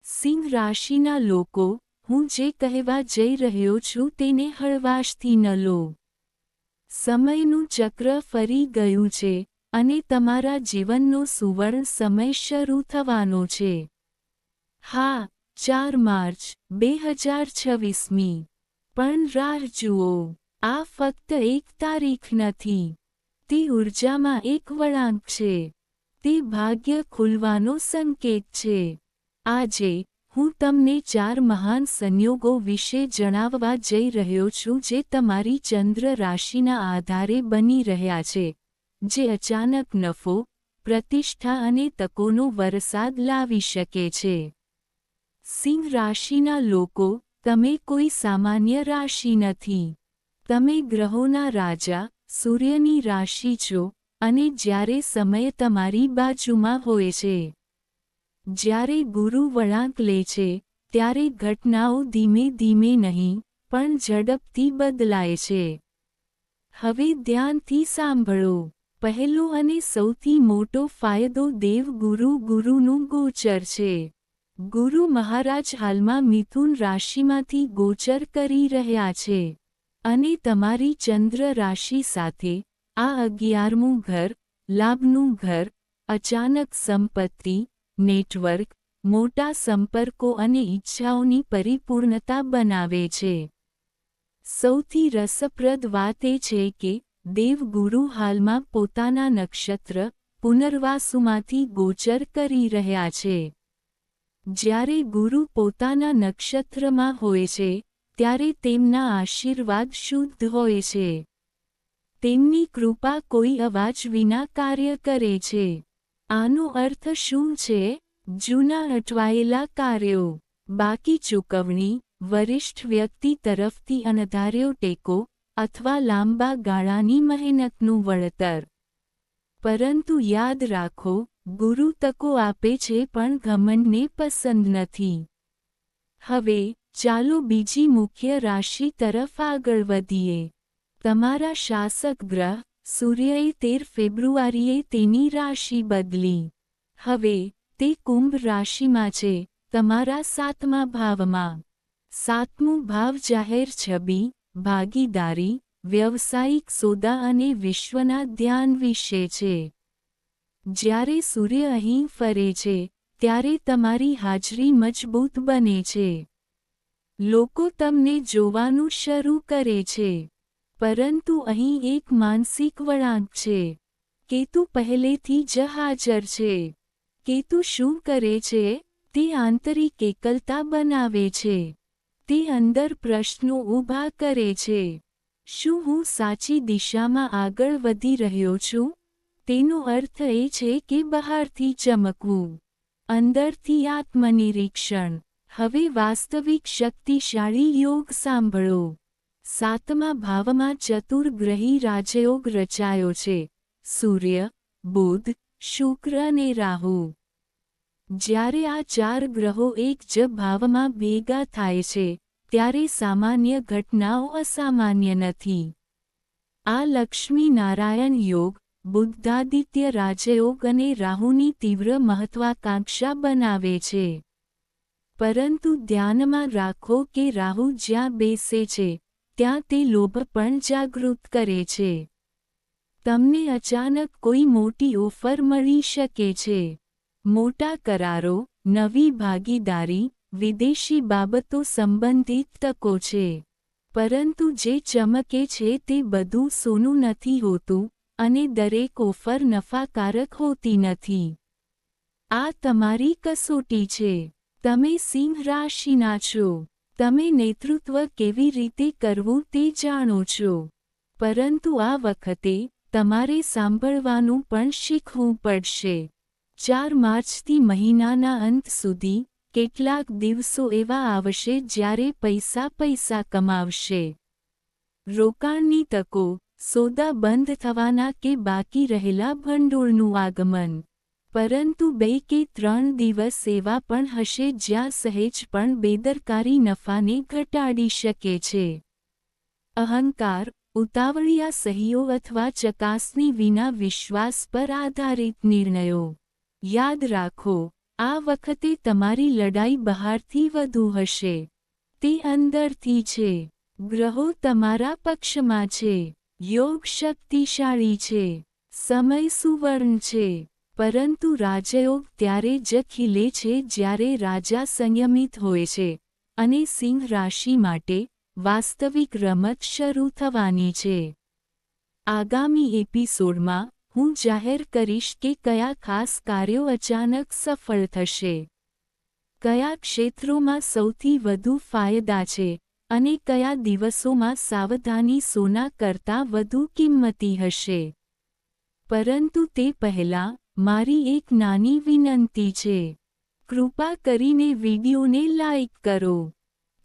સિંહ રાશિના લોકો, હું જે કહેવા જઈ રહ્યો છું તેને હળવાશથી ન લો. સમયનું ચક્ર ફરી ગયું છે અને તમારા જીવનનો સુવર્ણ સમય શરૂ થવાનો છે. હા, 4 માર્ચ 2026મી. પણ રાહ જુઓ, આ ફક્ત એક તારીખ નથી. તે ઊર્જામાં એક વળાંક છે. તે ભાગ્ય ખુલવાનો સંકેત છે. આજે, હું તમને 4 મહાન સંયોગો વિશે જણાવવા જઈ રહ્યો છું જે તમારી ચંદ્ર રાશિના આધારે બની રહ્યા છે, જે અચાનક નફો, પ્રતિષ્ઠા અને તકોનો વરસાદ લાવી શકે છે. સિંહ રાશિના લોકો, તમે કોઈ સામાન્ય રાશિ નથી. તમે ગ્રહોના રાજા, સૂર્યની રાશિ છો, અને જ્યારે સમય તમારી બાજુમાં હોય છે. જ્યારે ગુરુ વળાંક લે છે, ત્યારે ઘટનાઓ ધીમે ધીમે નહીં, પણ ઝડપથી બદલાય છે. હવે ધ્યાનથી સાંભળો. પહેલો અને સૌથી મોટો ફાયદો દેવગુરુનું ગોચર છે. ગુરુ મહારાજ હાલમાં મિથુન રાશિમાંથી ગોચર કરી રહ્યા છે. અને તમારી ચંદ્ર રાશિ સાથે, આ 11મું ઘર, લાભનું ઘર, અચાનક સંપત્તિ, નેટવર્ક, મોટા સંપર્કો અને ઈચ્છાઓની પરિપૂર્ણતા બનાવે છે. સૌથી રસપ્રદ વાત એ છે કે, દેવગુરુ હાલમાં પોતાના નક્ષત્ર, પુનર્વાસુમાંથી ગોચર કરી રહ્યા છે. જ્યારે ગુરુ પોતાના નક્ષત્રમાં હોય છે, ત્યારે તેમના આશીર્વાદ શુદ્ધ હોય છે. તેમની કૃપા કોઈ અવાજ વિના કાર્ય કરે છે. આનો અર્થ શું છે? જૂના અટવાયેલા કાર્યો, બાકી ચૂકવણી, વરિષ્ઠ વ્યક્તિ તરફથી અણધાર્યો ટેકો, અથવા લાંબા ગાળાની મહેનતનું વળતર. પરંતુ યાદ રાખો, ગુરુ તકો આપે છે પણ ઘમંડને પસંદ નથી. હવે, ચાલો બીજી મુખ્ય રાશિ તરફ આગળ વધીએ. તમારા શાસક ગ્રહ, સૂર્યએ 13 ફેબ્રુઆરીએ તેની રાશિ બદલી. હવે, તે કુંભ રાશિમાં છે, તમારા 7મા ભાવમાં. 7મું ભાવ જાહેર છબી, ભાગીદારી, વ્યવસાયિક સોદા અને વિશ્વના ધ્યાન વિશે છે. જ્યારે સૂર્ય અહીં ફરે છે, ત્યારે તમારી હાજરી મજબૂત બને છે. લોકો તમને જોવાનું શરૂ કરે છે. પરંતુ અહીં એક માનસિક વળાંક છે. કેતુ પહેલેથી જ હાજર છે. કેતુ શું કરે છે? તે આંતરિક એકલતા બનાવે છે. તે અંદર પ્રશ્નો ઊભા કરે છે. શું હું સાચી દિશામાં આગળ વધી રહ્યો છું? તેનો અર્થ એ છે કે બહારથી ચમકવું, અંદરથી આત્મનિરીક્ષણ. હવે વાસ્તવિક શક્તિશાળી યોગ સાંભળો. 7મા ભાવમાં ચતુર્ગ્રહી રાજયોગ રચાયો છે, સૂર્ય, બુધ, શુક્ર અને રાહુ. જ્યારે આ 4 ગ્રહો એક જ ભાવમાં ભેગા થાય છે, ત્યારે સામાન્ય ઘટનાઓ અસામાન્ય નથી. આ લક્ષ્મી નારાયણ યોગ, બુદ્ધાદિત્ય રાજયોગ અને રાહુની તીવ્ર મહત્વાકાંક્ષા બનાવે છે. પરંતુ ધ્યાનમાં રાખો કે રાહુ જ્યાં બેસે છે, ત્યાં તે લોભ પણ જાગૃત કરે છે. તમને અચાનક કોઈ મોટી ઓફર મળી શકે છે. મોટા કરારો, નવી ભાગીદારી, વિદેશી બાબતો સંબંધિત તકો છે. પરંતુ જે ચમકે છે તે બધું સોનું નથી હોતું, અને દરેક ઓફર નફાકારક હોતી નથી. આ તમારી કસોટી છે. તમે સિંહ રાશિના છો. તમે નેતૃત્વ કેવી રીતે કરવું તે જાણો છો. પરંતુ આ વખતે, તમારે સાંભળવાનું પણ શીખવું પડશે. 4 માર્ચથી મહિનાના અંત સુધી, કેટલાક દિવસો એવા આવશે જ્યારે પૈસા કમાવશે. રોકાણની તકો, સોદા બંધ થવાના કે બાકી રહેલા ભંડોળનું આગમન. પરંતુ 2 કે 3 દિવસ એવા પણ હશે જ્યાં સહેજ પણ બેદરકારી નફાને ઘટાડી શકે છે. અહંકાર, ઉતાવળિયા સહીઓ અથવા ચકાસણી વિના વિશ્વાસ પર આધારિત નિર્ણયો. યાદ રાખો, આ વખતે તમારી લડાઈ બહારથી વધુ હશે. તે અંદરથી છે. ગ્રહો તમારા પક્ષમાં છે. યોગ શક્તિશાળી છે. સમય સુવર્ણ છે. પરંતુ રાજયોગ ત્યારે જ ખીલે છે જ્યારે રાજા સંયમિત હોય છે, અને સિંહ રાશિ માટે વાસ્તવિક રમત શરૂ થવાની છે. આગામી એપિસોડમાં હું જાહેર કરીશ કે કયા ખાસ કાર્યો અચાનક સફળ થશે, કયા ક્ષેત્રોમાં સૌથી વધુ ફાયદા છે, અને કયા દિવસોમાં સાવધાની સોના કરતાં વધુ કિંમતી હશે. પરંતુ તે પહેલાં મારી એક નાની વિનંતી છે. કૃપા કરીને વિડીયોને લાઇક કરો.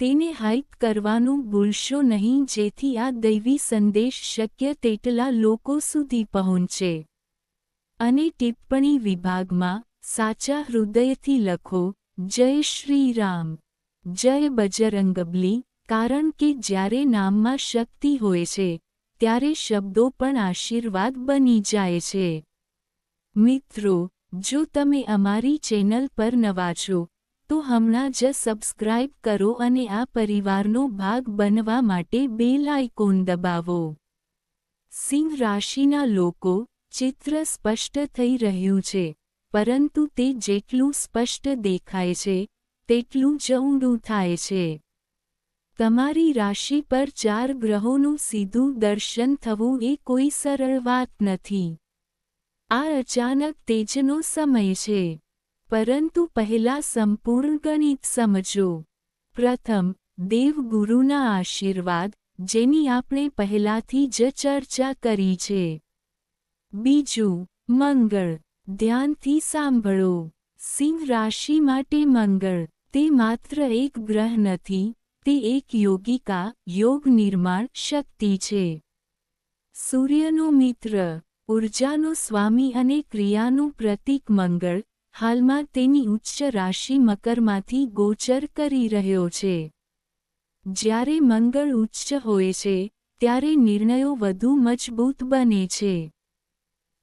તેને હાઇપ કરવાનું ભૂલશો નહીં જેથી આ દૈવી સંદેશ શક્ય તેટલા લોકો સુધી પહોંચે. અને ટિપ્પણી વિભાગમાં સાચા હૃદયથી લખો, જય શ્રી રામ, જય બજરંગબલી, કારણ કે જ્યારે નામમાં શક્તિ હોય છે, ત્યારે શબ્દો પણ આશીર્વાદ બની જાય છે. મિત્રો, જો તમે અમારી ચેનલ પર નવા છો, તો હમણાં જ સબસ્ક્રાઇબ કરો અને આ પરિવારનો ભાગ બનવા માટે બેલ આઇકોન દબાવો. સિંહ રાશિના લોકો, ચિત્ર સ્પષ્ટ થઈ રહ્યું છે, પરંતુ તે જેટલું સ્પષ્ટ દેખાય છે, તેટલું જ ઊંડું થાય છે. તમારી રાશિ પર 4 ગ્રહોનું સીધું દર્શન થવું એ કોઈ સરળ વાત નથી. આ અચાનક તેજનો સમય છે. પરંતુ પહેલા સંપૂર્ણ ગણિત સમજો. પ્રથમ, દેવગુરુના આશીર્વાદ, જેની આપણે પહેલાથી જ ચર્ચા કરી છે. બીજું, મંગળ. ધ્યાનથી સાંભળો. સિંહ રાશિ માટે મંગળ, તે માત્ર એક ગ્રહ નથી, તે એક યોગિકા, યોગ નિર્માણ શક્તિ છે. સૂર્યનો મિત્ર, ઉર્જાનો સ્વામી અને ક્રિયાનું પ્રતીક મંગળ, હાલમાં તેની ઉચ્ચ રાશિ મકરમાંથી ગોચર કરી રહ્યો છે. જ્યારે મંગળ ઉચ્ચ હોય છે, ત્યારે નિર્ણયો વધુ મજબૂત બને છે.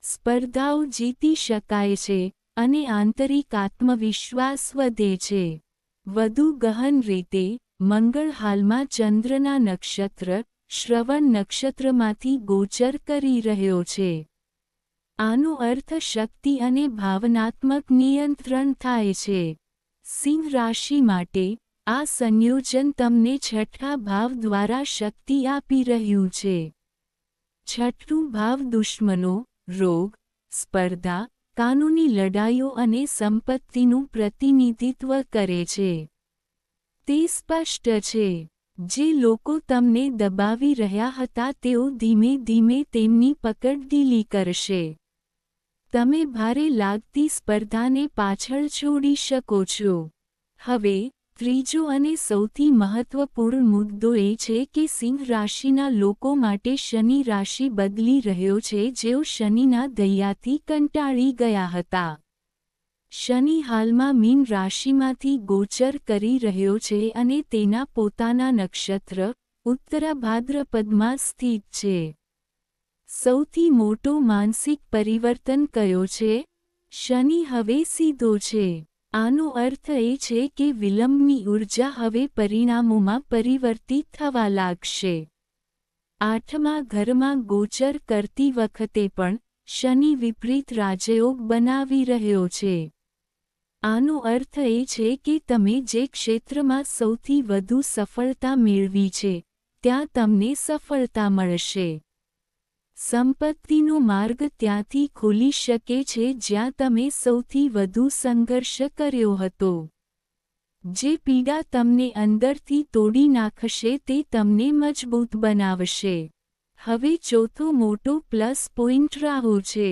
સ્પર્ધાઓ જીતી શકાય છે, અને આંતરિક આત્મવિશ્વાસ વધે છે. વધુ ગહન રીતે, મંગળ હાલમાં ચંદ્રના નક્ષત્ર, શ્રવણ નક્ષત્રમાંથી ગોચર કરી રહ્યો છે. આનો અર્થ શક્તિ અને ભાવનાત્મક નિયંત્રણ થાય છે. સિંહ રાશિ માટે, આ સંયોજન તમને છઠ્ઠા ભાવ દ્વારા શક્તિ આપી રહ્યું છે. છઠ્ઠું ભાવ દુશ્મનો, રોગ, સ્પર્ધા, કાનૂની લડાઈઓ અને સંપત્તિનું પ્રતિનિધિત્વ કરે છે. તે સ્પષ્ટ છે. જે લોકો તમને દબાવી રહ્યા હતા તેઓ ધીમે ધીમે તેમની પકડ ઢીલી કરશે. તમે ભારે લાગતી સ્પર્ધાને પાછળ છોડી શકો છો. હવે, ત્રીજો અને સૌથી મહત્વપૂર્ણ મુદ્દો એ છે કે સિંહ રાશિના લોકો માટે શનિ રાશિ બદલી રહ્યો છે જેઓ શનિના દૈયાથી કંટાળી ગયા હતા. શનિ હાલમાં મીન રાશિમાંથી ગોચર કરી રહ્યો છે અને તેના પોતાના નક્ષત્ર, ઉત્તરા ભાદ્રપદમાં સ્થિત છે. સૌથી મોટો માનસિક પરિવર્તન કયો છે? શનિ હવે સીધો છે. આનો અર્થ એ છે કે વિલંબની ઊર્જા હવે પરિણામોમાં પરિવર્તિત થવા લાગશે. 8મા ઘરમાં ગોચર કરતી વખતે પણ, શનિ વિપરીત રાજયોગ બનાવી રહ્યો છે. આનો અર્થ એ છે કે તમે જે ક્ષેત્રમાં સૌથી વધુ સફળતા મેળવી છે, ત્યાં તમને સફળતા મળશે. સંપત્તિનો માર્ગ ત્યાંથી ખુલી શકે છે જ્યાં તમે સૌથી વધુ સંઘર્ષ કર્યો હતો. જે પીડા તમને અંદરથી તોડી નાખશે તે તમને મજબૂત બનાવશે. હવે ચોથો મોટો પ્લસ પોઇન્ટ રાહુ છે.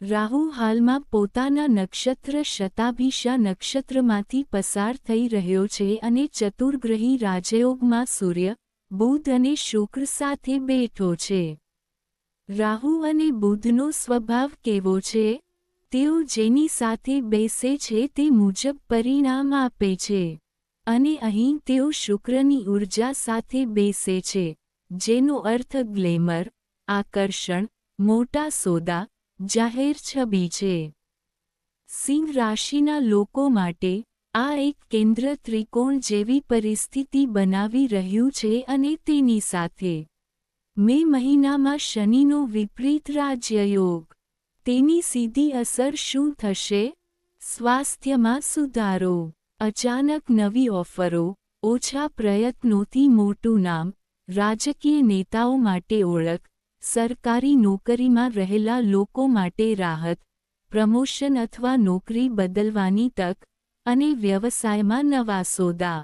રાહુ હાલમાં પોતાના નક્ષત્ર શતાભિષા નક્ષત્રમાંથી પસાર થઈ રહ્યો છે અને ચતુર્ગ્રહી રાજયોગમાં સૂર્ય, બુધ અને શુક્ર સાથે બેઠો છે. રાહુ અને બુધનો સ્વભાવ કેવો છે? તેઓ જેની સાથે બેસે છે તે મુજબ પરિણામ આપે છે. અને અહીં તેઓ શુક્રની ઊર્જા સાથે બેસે છે, જેનો અર્થ ગ્લેમર, આકર્ષણ, મોટા સોદા, જાહેર છબી છે. સિંહ રાશિના લોકો માટે આ એક કેન્દ્ર ત્રિકોણ જેવી પરિસ્થિતિ બનાવી રહ્યું છે અને તેની સાથે મે મહિનામાં શનિનો વિપરીત રાજ્યયોગ. તેની સીધી અસર શું થશે? સ્વાસ્થ્યમાં સુધારો, અચાનક નવી ઓફરો, ઓછા પ્રયત્નોથી મોટું નામ, રાજકીય નેતાઓ માટે ઓળખ, સરકારી નોકરીમાં રહેલા લોકો માટે રાહત, પ્રમોશન અથવા નોકરી બદલવાની તક, અને વ્યવસાયમાં નવા સોદા.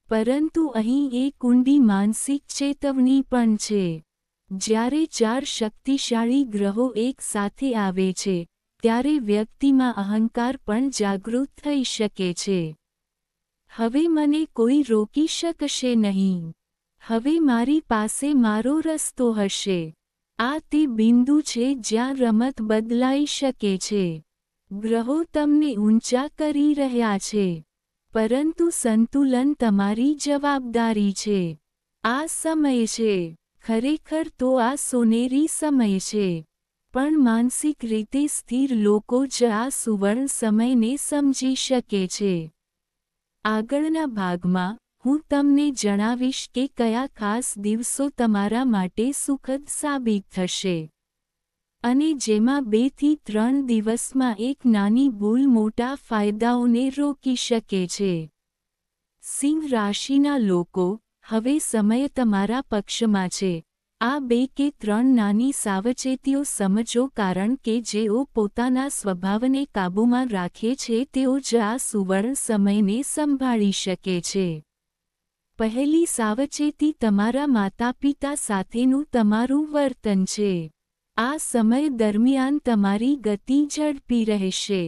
પરંતુ અહીં એક ઊંડી માનસિક ચેતવણી પણ છે. જ્યારે 4 શક્તિશાળી ગ્રહો એક સાથે આવે છે, ત્યારે વ્યક્તિમાં અહંકાર પણ જાગૃત થઈ શકે છે. હવે મને કોઈ રોકી શકશે નહીં. હવે મારી પાસે મારો રસ્તો હશે. આ તે બિંદુ છે જ્યાં રમત બદલાઈ શકે છે. ગ્રહો તમને ઊંચા કરી રહ્યા છે. પરંતુ સંતુલન તમારી જવાબદારી છે. આ સમય છે. ખરેખર તો આ સોનેરી સમય છે. પણ માનસિક રીતે સ્થિર લોકો જ આ સુવર્ણ સમયને સમજી શકે છે. આગળના ભાગમાં, હું તમને જણાવીશ કે કયા ખાસ દિવસો તમારા માટે સુખદ સાબિત થશે. અને જેમાં 2 થી 3 દિવસમાં એક નાની ભૂલ મોટા ફાયદાઓને રોકી શકે છે. સિંહ રાશિના લોકો, હવે સમય તમારા પક્ષમાં છે. આ 2 કે 3 નાની સાવચેતીઓ સમજો કારણ કે જેઓ પોતાના સ્વભાવને કાબૂમાં રાખે છે તેઓ જ આ સુવર્ણ સમયને સંભાળી શકે છે. પહેલી સાવચેતી તમારા માતાપિતા સાથેનું તમારું વર્તન છે. આ સમય દરમિયાન તમારી ગતિ ઝડપી રહેશે.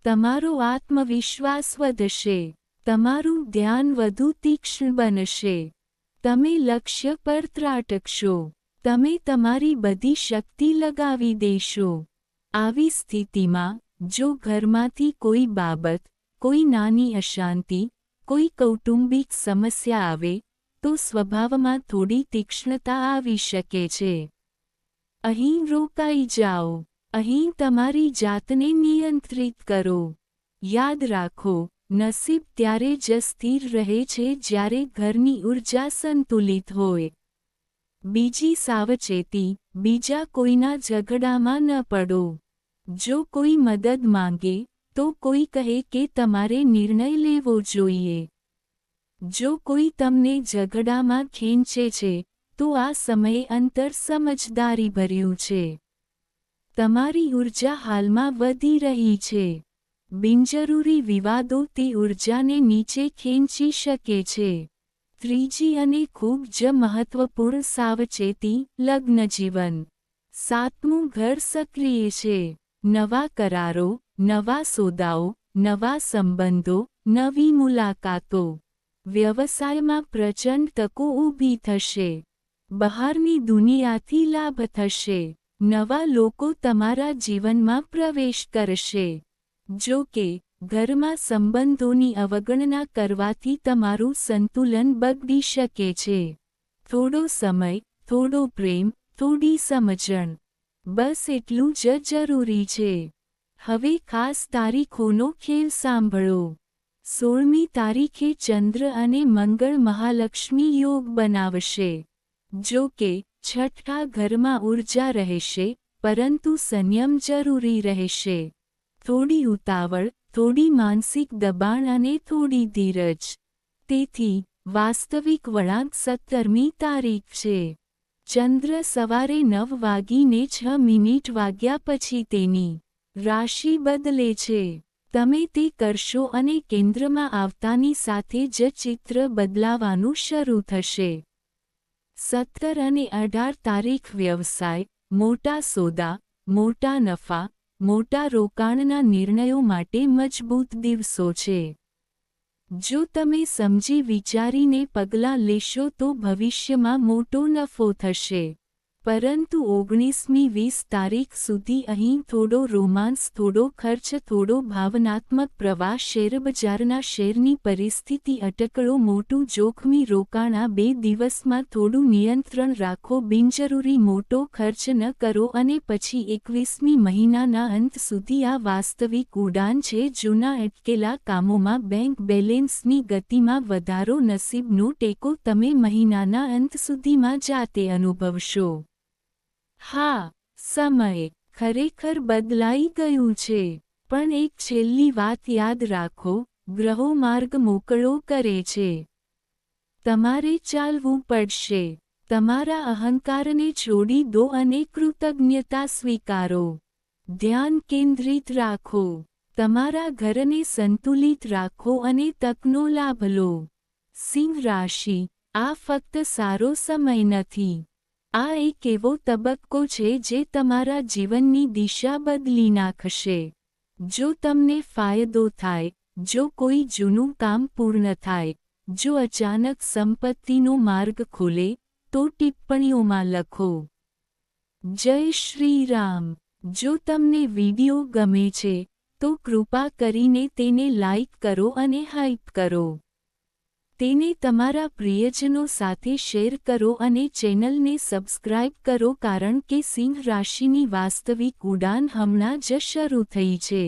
તમારો આત્મવિશ્વાસ વધશે. તમારું ધ્યાન વધુ તીક્ષ્ણ બનશે. તમે લક્ષ્ય પર ત્રાટકશો. તમે તમારી બધી શક્તિ લગાવી દેશો. આવી સ્થિતિમાં, જો ઘરમાંથી કોઈ બાબત, કોઈ નાની અશાંતિ, કોઈ કૌટુંબિક સમસ્યા આવે, તો સ્વભાવમાં થોડી તીક્ષ્ણતા આવી શકે છે. અહીં રોકાઈ જાઓ. અહીં તમારી જાતને નિયંત્રિત કરો. યાદ રાખો, નસીબ ત્યારે જ સ્થિર રહે છે જ્યારે ઘરની ઊર્જા સંતુલિત હોય. બીજી સાવચેતી, બીજા કોઈના ઝઘડામાં ન પડો. જો કોઈ મદદ માંગે, તો કોઈ કહે કે તમારે નિર્ણય લેવો જોઈએ. જો કોઈ તમને ઝઘડામાં ખેંચે છે, તો આ સમયે અંતર સમજદારીભર્યું છે. તમારી ઊર્જા હાલમાં વધી રહી છે. બિનજરૂરી વિવાદો તે ઊર્જાને નીચે ખેંચી શકે છે. ત્રીજી અને ખૂબ જ મહત્વપૂર્ણ સાવચેતી, લગ્નજીવન. 7મું ઘર સક્રિય છે. નવા કરારો, નવા સોદાઓ, નવા સંબંધો, નવી મુલાકાતો. વ્યવસાયમાં પ્રચંડ તકો ઊભી થશે. બહારની દુનિયાથી લાભ થશે. નવા લોકો તમારા જીવનમાં પ્રવેશ કરશે. જો કે, ઘરમાં સંબંધોની અવગણના કરવાથી તમારું સંતુલન બગડી શકે છે. થોડો સમય, થોડો પ્રેમ, થોડી સમજણ. બસ એટલું જ જરૂરી છે. હવે ખાસ તારીખોનો ખેલ સાંભળો. 16મી તારીખે ચંદ્ર અને મંગળ મહાલક્ષ્મી યોગ બનાવશે. જો કે, છઠ્ઠા ઘરમાં ઊર્જા રહેશે, પરંતુ સંયમ જરૂરી રહેશે. થોડી ઉતાવળ, થોડી માનસિક દબાણ અને થોડી ધીરજ. તેથી, વાસ્તવિક વળાંક 17મી તારીખ છે. ચંદ્ર સવારે 9:06 વાગ્યા પછી તેની રાશિ બદલે છે. તમે તે કરશો અને કેન્દ્રમાં આવતાની સાથે જ ચિત્ર બદલાવાનું શરૂ થશે. 17 અને 18 તારીખ વ્યવસાય, મોટા સોદા, મોટા નફા, મોટા રોકાણના નિર્ણયો માટે મજબૂત દિવસો છે. જો તમે સમજી વિચારીને પગલાં લેશો તો ભવિષ્યમાં મોટો નફો થશે. પરંતુ 19મી 20 તારીખ સુધી અહીં થોડો રોમાંસ, થોડો ખર્ચ, થોડો ભાવનાત્મક પ્રવાહ, શેરબજારના શેરની પરિસ્થિતિ, અટકળો, મોટું જોખમી રોકાણ. આ 2 દિવસમાં થોડું નિયંત્રણ રાખો, બિનજરૂરી મોટો ખર્ચ ન કરો અને પછી 21મી મહિનાના અંત સુધી આ વાસ્તવિક ઉડાન છે. જૂના અટકેલા કામોમાં બેંક બેલેન્સની ગતિમાં વધારો, નસીબનો ટેકો તમે મહિનાના અંત સુધીમાં જાતે અનુભવશો. હા, સમય ખરેખર બદલાઈ ગયું છે. પણ એક છેલ્લી વાત યાદ રાખો, ગ્રહો માર્ગ મોકળો કરે છે. તમારે ચાલવું પડશે. તમારા અહંકારને છોડી દો અને કૃતજ્ઞતા સ્વીકારો. ધ્યાન કેન્દ્રિત રાખો. તમારા ઘરને સંતુલિત રાખો અને તકનો લાભ લો. સિંહ રાશિ, આ ફક્ત સારો સમય નથી. આ એક એવો તબક્કો છે જે તમારા જીવનની દિશા બદલી નાખશે. જો તમને ફાયદો થાય, જો કોઈ જૂનું કામ પૂર્ણ થાય, જો અચાનક સંપત્તિનો માર્ગ ખુલે, તો ટિપ્પણીઓમાં લખો. જય શ્રી રામ. જો તમને વિડિયો ગમે છે, તો કૃપા કરીને તેને લાઇક કરો અને હાઇપ કરો. તેને તમારા પ્રિયજનો સાથે શેર કરો અને ચેનલને સબસ્ક્રાઇબ કરો કારણ કે સિંહ રાશિની વાસ્તવિક ઉડાન હમણાં જ શરૂ થઈ છે.